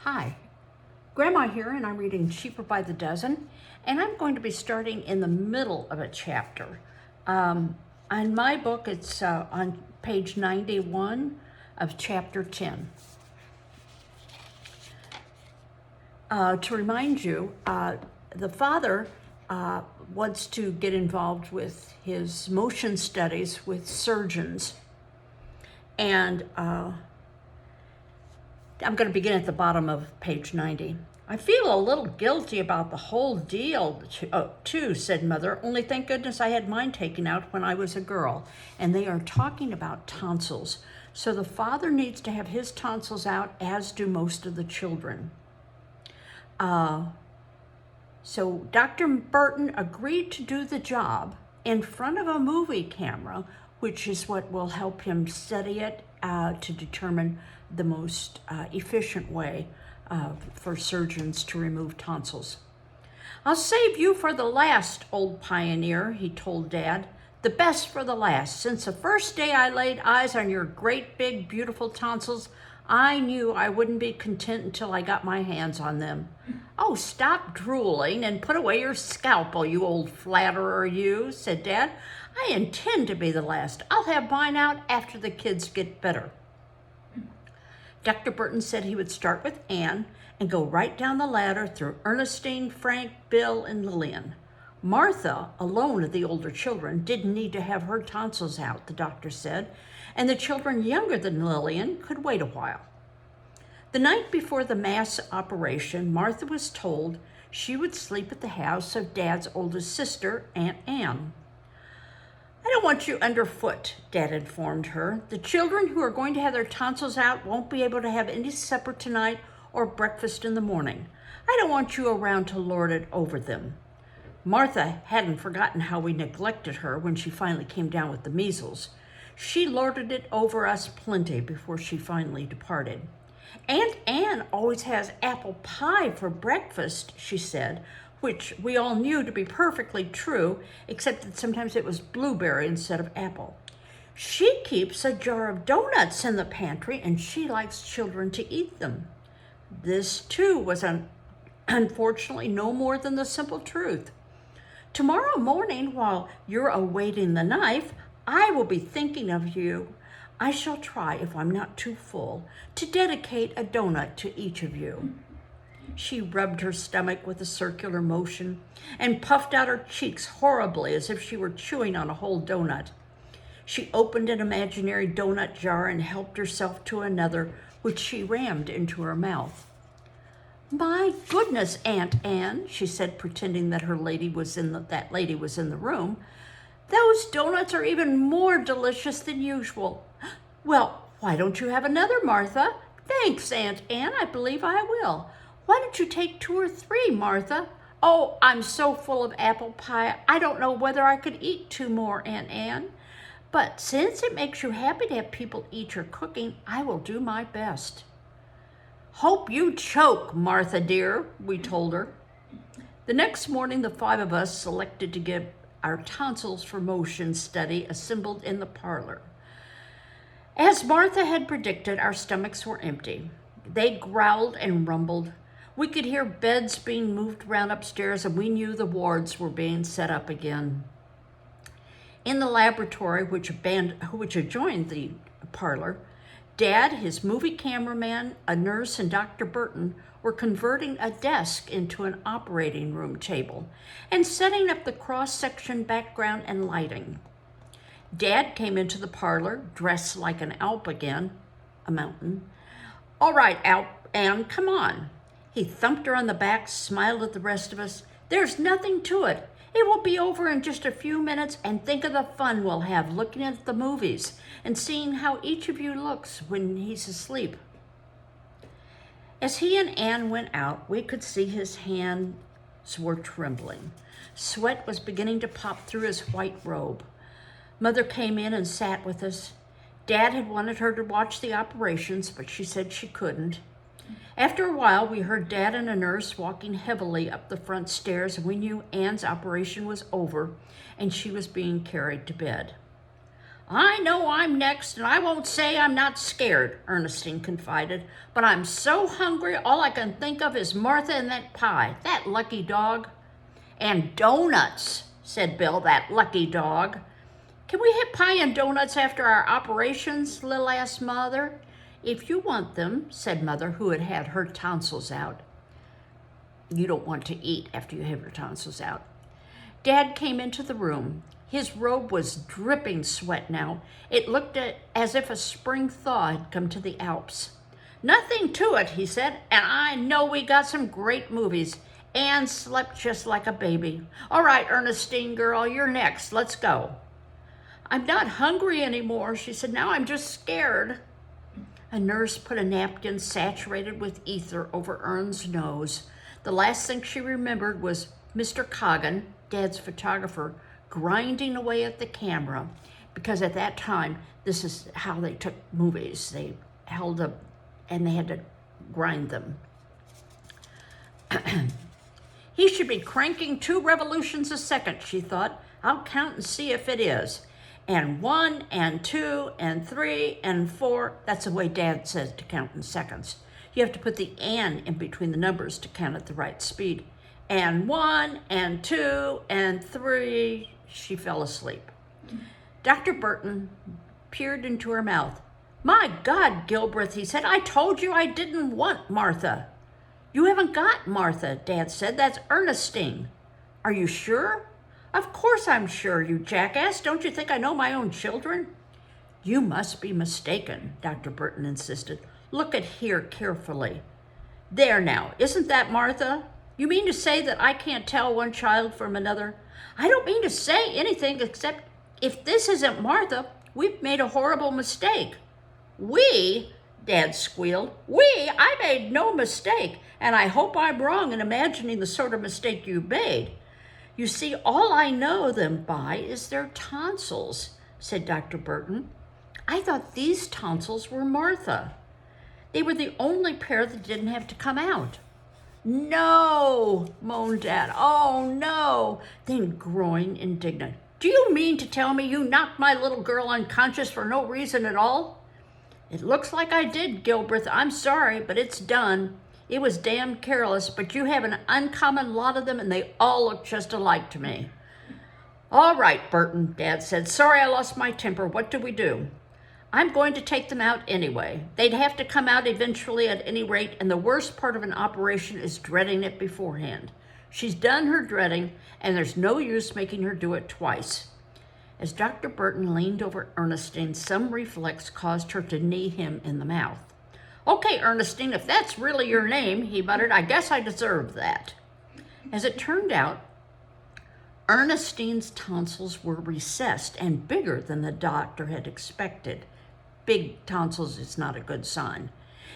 Hi, Grandma here, and I'm reading Cheaper by the Dozen, and I'm going to be starting in the middle of a chapter. On my book, it's on page 91 of chapter 10. To remind you, the father wants to get involved with his motion studies with surgeons, and I'm going to begin at the bottom of page 90. I feel a little guilty about the whole deal, too, said Mother, only thank goodness I had mine taken out when I was a girl. And they are talking about tonsils. So the father needs to have his tonsils out, as do most of the children. So Dr. Burton agreed to do the job in front of a movie camera, which is what will help him study it to determine the most efficient way for surgeons to remove tonsils. I'll save you for the last, old pioneer, he told Dad. The best for the last. Since the first day I laid eyes on your great big beautiful tonsils, I knew I wouldn't be content until I got my hands on them. Oh, stop drooling and put away your scalpel, you old flatterer, you, said Dad. I intend to be the last. I'll have mine out after the kids get better. Dr. Burton said he would start with Anne and go right down the ladder through Ernestine, Frank, Bill, and Lillian. Martha, alone of the older children, didn't need to have her tonsils out, the doctor said, and the children younger than Lillian could wait a while. The night before the mass operation, Martha was told she would sleep at the house of Dad's oldest sister, Aunt Anne. I don't want you underfoot, Dad informed her. The children who are going to have their tonsils out won't be able to have any supper tonight or breakfast in the morning. I don't want you around to lord it over them. Martha hadn't forgotten how we neglected her when she finally came down with the measles. She lorded it over us plenty before she finally departed. Aunt Anne always has apple pie for breakfast, she said, which we all knew to be perfectly true, except that sometimes it was blueberry instead of apple. She keeps a jar of donuts in the pantry, and she likes children to eat them. This, too, was unfortunately no more than the simple truth. Tomorrow morning, while you're awaiting the knife, I will be thinking of you. I shall try, if I'm not too full, to dedicate a donut to each of you. She rubbed her stomach with a circular motion and puffed out her cheeks horribly as if she were chewing on a whole donut. She opened an imaginary donut jar and helped herself to another, which she rammed into her mouth. My goodness, Aunt Anne, she said, pretending that that lady was in the room. Those donuts are even more delicious than usual. Well, why don't you have another, Martha? Thanks, Aunt Anne, I believe I will. Why don't you take 2 or 3, Martha? Oh, I'm so full of apple pie, I don't know whether I could eat 2 more, Aunt Anne. But since it makes you happy to have people eat your cooking, I will do my best. Hope you choke, Martha dear, we told her. The next morning, the 5 of us selected to give our tonsils for motion study assembled in the parlor. As Martha had predicted, our stomachs were empty. They growled and rumbled. We could hear beds being moved around upstairs, and we knew the wards were being set up again. In the laboratory, which adjoined the parlor, Dad, his movie cameraman, a nurse, and Dr. Burton were converting a desk into an operating room table and setting up the cross-section background and lighting. Dad came into the parlor, dressed like an Alp again, a mountain. All right, Alp, Anne, come on. He thumped her on the back, smiled at the rest of us. There's nothing to it. It will be over in just a few minutes, and think of the fun we'll have looking at the movies and seeing how each of you looks when he's asleep. As he and Anne went out, we could see his hands were trembling. Sweat was beginning to pop through his white robe. Mother came in and sat with us. Dad had wanted her to watch the operations, but she said she couldn't. After a while, we heard Dad and a nurse walking heavily up the front stairs, and we knew Anne's operation was over and she was being carried to bed. I know I'm next, and I won't say I'm not scared, Ernestine confided, but I'm so hungry all I can think of is Martha and that pie, that lucky dog. And donuts, said Bill, that lucky dog. Can we have pie and donuts after our operations? Lil asked Mother. If you want them, said Mother, who had had her tonsils out. You don't want to eat after you have your tonsils out. Dad came into the room. His robe was dripping sweat now. It looked as if a spring thaw had come to the Alps. Nothing to it, he said, and I know we got some great movies. Anne slept just like a baby. All right, Ernestine girl, you're next. Let's go. I'm not hungry anymore, she said. Now I'm just scared. A nurse put a napkin saturated with ether over Ern's nose. The last thing she remembered was Mr. Coggan, Dad's photographer, grinding away at the camera, because at that time, this is how they took movies. They held up and they had to grind them. He should be cranking 2 revolutions a second, she thought. I'll count and see if it is. And 1, and 2, and 3, and 4. That's the way Dad says to count in seconds. You have to put the "and" in between the numbers to count at the right speed. And 1, and 2, and 3. She fell asleep. Dr. Burton peered into her mouth. My God, Gilbreth, he said, I told you I didn't want Martha. You haven't got Martha, Dad said. That's Ernestine. Are you sure? Of course I'm sure, you jackass. Don't you think I know my own children? You must be mistaken, Dr. Burton insisted. Look at here carefully. There now, isn't that Martha? You mean to say that I can't tell one child from another? I don't mean to say anything except if this isn't Martha, we've made a horrible mistake. We? Dad squealed. I made no mistake, and I hope I'm wrong in imagining the sort of mistake you made. You see, all I know them by is their tonsils, said Dr. Burton. I thought these tonsils were Martha. They were the only pair that didn't have to come out. No, moaned Dad. Oh, no. Then growing indignant. Do you mean to tell me you knocked my little girl unconscious for no reason at all? It looks like I did, Gilbreth. I'm sorry, but it's done. It was damn careless, but you have an uncommon lot of them, and they all look just alike to me. All right, Burton, Dad said. Sorry I lost my temper. What do we do? I'm going to take them out anyway. They'd have to come out eventually at any rate, and the worst part of an operation is dreading it beforehand. She's done her dreading, and there's no use making her do it twice. As Dr. Burton leaned over Ernestine, some reflex caused her to knee him in the mouth. Okay, Ernestine, if that's really your name, he muttered, I guess I deserve that. As it turned out, Ernestine's tonsils were recessed and bigger than the doctor had expected. Big tonsils is not a good sign.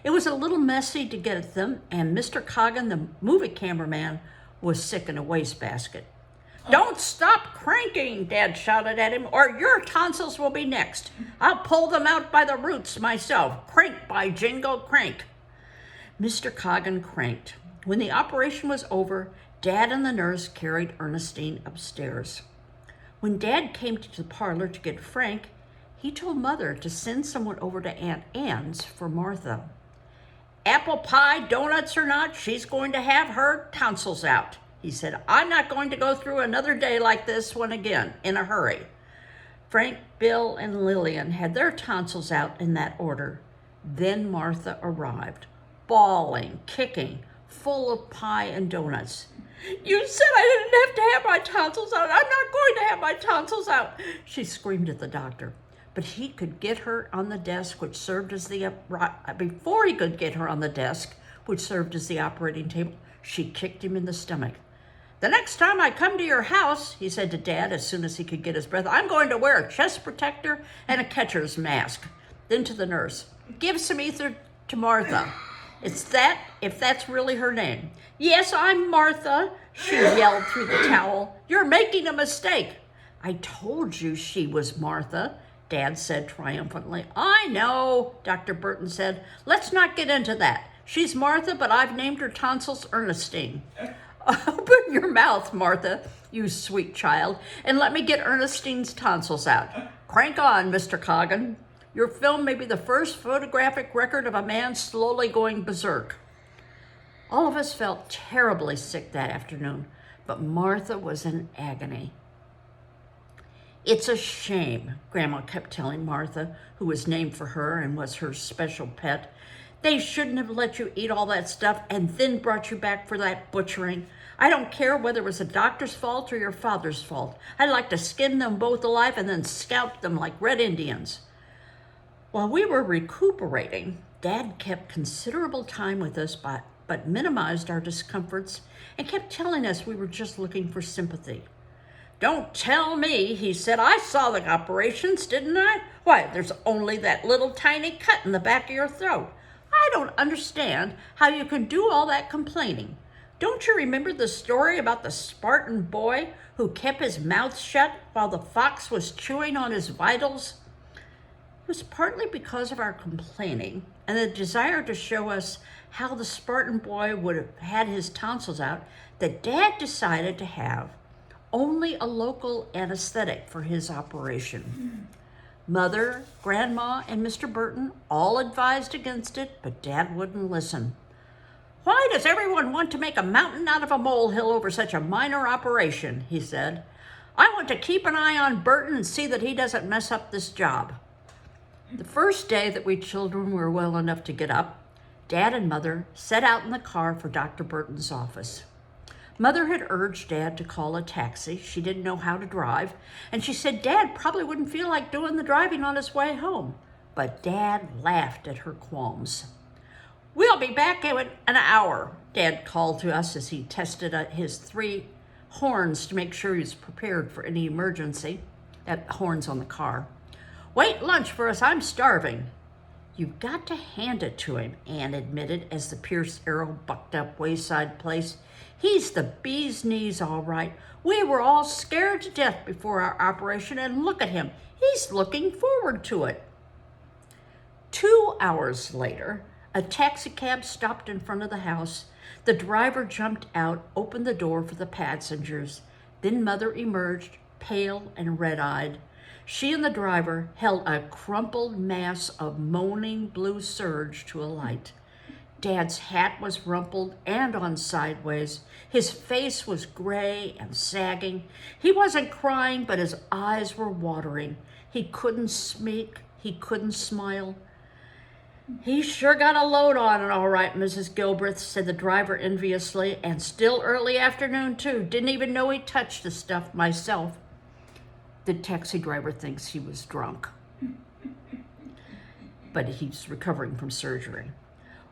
It was a little messy to get at them, and Mr. Coggan, the movie cameraman, was sick in a wastebasket. Don't stop cranking, Dad shouted at him, or your tonsils will be next. I'll pull them out by the roots myself. Crank, by jingo, crank. Mr. Coggan cranked. When the operation was over, Dad and the nurse carried Ernestine upstairs. When Dad came to the parlor to get Frank, he told Mother to send someone over to Aunt Anne's for Martha. Apple pie, donuts or not, she's going to have her tonsils out, he said. I'm not going to go through another day like this one again, in a hurry. Frank, Bill, and Lillian had their tonsils out in that order. Then Martha arrived, bawling, kicking, full of pie and donuts. You said I didn't have to have my tonsils out. I'm not going to have my tonsils out, she screamed at the doctor. But he could get her on the desk, which served as the before he could get her on the desk, which served as the operating table, she kicked him in the stomach. The next time I come to your house, he said to Dad as soon as he could get his breath, I'm going to wear a chest protector and a catcher's mask. Then to the nurse, give some ether to Martha. It's that, if that's really her name. Yes, I'm Martha, she yelled through the towel. You're making a mistake. I told you she was Martha, Dad said triumphantly. I know, Dr. Burton said. Let's not get into that. She's Martha, but I've named her tonsils Ernestine. Open your mouth, Martha, you sweet child, and let me get Ernestine's tonsils out. Crank on, Mr. Coggin. Your film may be the first photographic record of a man slowly going berserk. All of us felt terribly sick that afternoon, but Martha was in agony. It's a shame, Grandma kept telling Martha, who was named for her and was her special pet. They shouldn't have let you eat all that stuff and then brought you back for that butchering. I don't care whether it was the doctor's fault or your father's fault. I'd like to skin them both alive and then scalp them like red Indians. While we were recuperating, Dad kept considerable time with us, but minimized our discomforts and kept telling us we were just looking for sympathy. Don't tell me, he said. I saw the operations, didn't I? Why, there's only that little tiny cut in the back of your throat. I don't understand how you can do all that complaining. Don't you remember the story about the Spartan boy who kept his mouth shut while the fox was chewing on his vitals? It was partly because of our complaining and the desire to show us how the Spartan boy would have had his tonsils out that Dad decided to have only a local anesthetic for his operation. Mother, Grandma, and Mr. Burton all advised against it, but Dad wouldn't listen. Why does everyone want to make a mountain out of a molehill over such a minor operation, he said. I want to keep an eye on Burton and see that he doesn't mess up this job. The first day that we children were well enough to get up, Dad and Mother set out in the car for Dr. Burton's office. Mother had urged Dad to call a taxi. She didn't know how to drive, and she said Dad probably wouldn't feel like doing the driving on his way home. But Dad laughed at her qualms. We'll be back in an hour, Dad called to us as he tested his 3 horns to make sure he was prepared for any emergency. Horns on the car. Wait lunch for us, I'm starving. You've got to hand it to him, Anne admitted as the Pierce Arrow bucked up Wayside Place. He's the bee's knees, all right. We were all scared to death before our operation, and look at him. He's looking forward to it. 2 hours later, a taxicab stopped in front of the house. The driver jumped out, opened the door for the passengers. Then Mother emerged, pale and red-eyed. She and the driver held a crumpled mass of moaning blue serge to a light. Dad's hat was rumpled and on sideways. His face was gray and sagging. He wasn't crying, but his eyes were watering. He couldn't speak. He couldn't smile. He sure got a load on it, all right, Mrs. Gilbreth, said the driver enviously, and still early afternoon, too. Didn't even know he touched the stuff myself. The taxi driver thinks he was drunk, but he's recovering from surgery.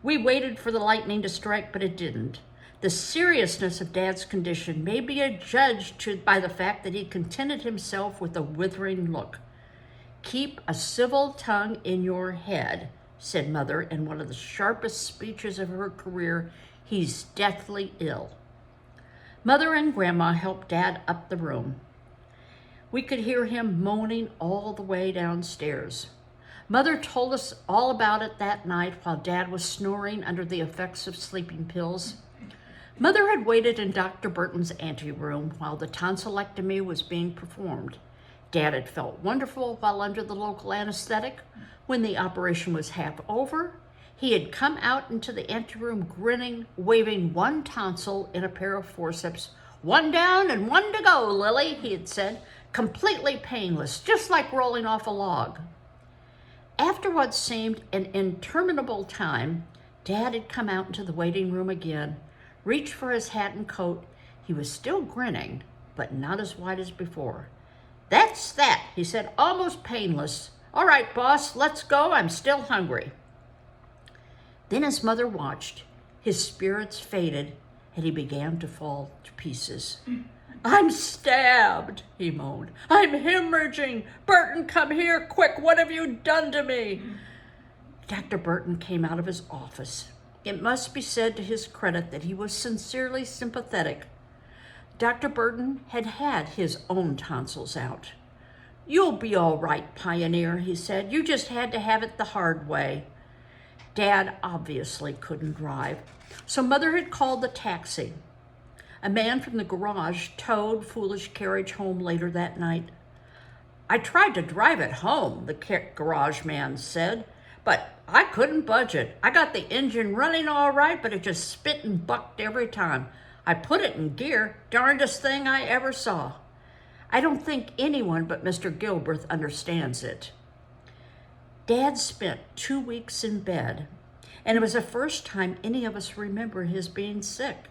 We waited for the lightning to strike, but it didn't. The seriousness of Dad's condition may be adjudged by the fact that he contented himself with a withering look. Keep a civil tongue in your head, said Mother in one of the sharpest speeches of her career. He's deathly ill. Mother and Grandma helped Dad up the room. We could hear him moaning all the way downstairs. Mother told us all about it that night while Dad was snoring under the effects of sleeping pills. Mother had waited in Dr. Burton's anteroom while the tonsillectomy was being performed. Dad had felt wonderful while under the local anesthetic. When the operation was half over, he had come out into the anteroom grinning, waving one tonsil in a pair of forceps. One down and one to go, Lily, he had said, completely painless, just like rolling off a log. After what seemed an interminable time, Dad had come out into the waiting room again, reached for his hat and coat. He was still grinning, but not as wide as before. That's that, he said, almost painless. All right, boss, let's go. I'm still hungry. Then as Mother watched, his spirits faded and he began to fall to pieces. I'm stabbed, he moaned. I'm hemorrhaging. Burton, come here, quick. What have you done to me? Dr. Burton came out of his office. It must be said to his credit that he was sincerely sympathetic. Dr. Burton had had his own tonsils out. You'll be all right, Pioneer, he said. You just had to have it the hard way. Dad obviously couldn't drive, so Mother had called the taxi. A man from the garage towed Foolish Carriage home later that night. I tried to drive it home, the garage man said, but I couldn't budge it. I got the engine running all right, but it just spit and bucked every time. I put it in gear, darndest thing I ever saw. I don't think anyone but Mr. Gilbert understands it. Dad spent 2 weeks in bed, and it was the first time any of us remember his being sick.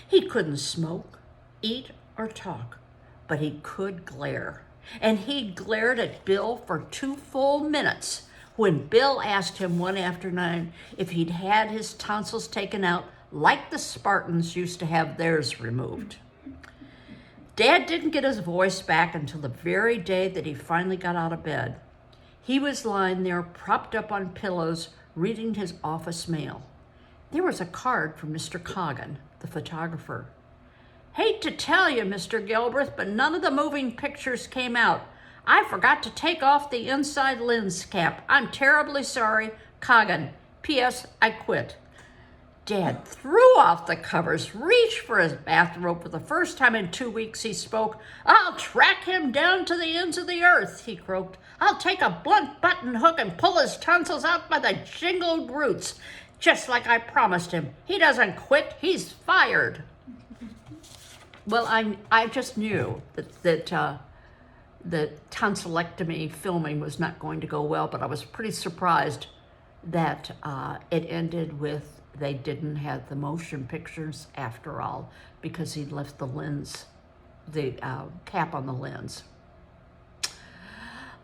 He couldn't smoke, eat, or talk, but he could glare. And he glared at Bill for 2 full minutes when Bill asked him one afternoon if he'd had his tonsils taken out like the Spartans used to have theirs removed. Dad didn't get his voice back until the very day that he finally got out of bed. He was lying there propped up on pillows reading his office mail. There was a card from Mr. Coggan, the photographer. Hate to tell you, Mr. Gilbert, but none of the moving pictures came out. I forgot to take off the inside lens cap. I'm terribly sorry. Coggan. P.S. I quit. Dad threw off the covers, reached for his bathrobe. For the first time in 2 weeks, he spoke. I'll track him down to the ends of the earth, he croaked. I'll take a blunt button hook and pull his tonsils out by the jingled roots, just like I promised him. He doesn't quit. He's fired. Well, I just knew that the tonsillectomy filming was not going to go well, but I was pretty surprised that it ended with they didn't have the motion pictures after all, because he'd left the lens, the cap on the lens.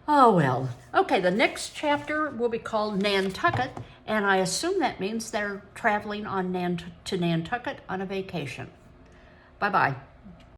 Oh well. Okay, the next chapter will be called Nantucket, and I assume that means they're traveling on to Nantucket on a vacation. Bye-bye.